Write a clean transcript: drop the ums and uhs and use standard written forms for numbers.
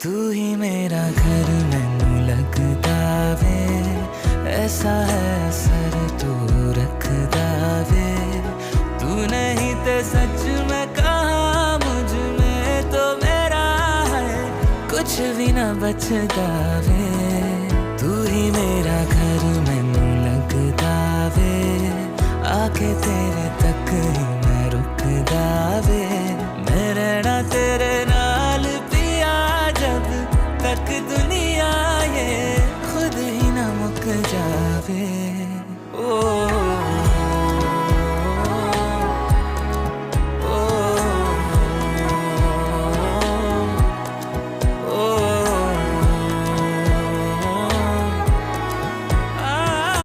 तू ही मेरा घर मैनू लगदा वे, ऐसा है सर तू रखदा वे। तू नहीं ते सच में कहा मुझ में तो मेरा है कुछ भी ना बचदा वे। तू ही मेरा घर मैनू लगदा वे, आके तेरे तक ही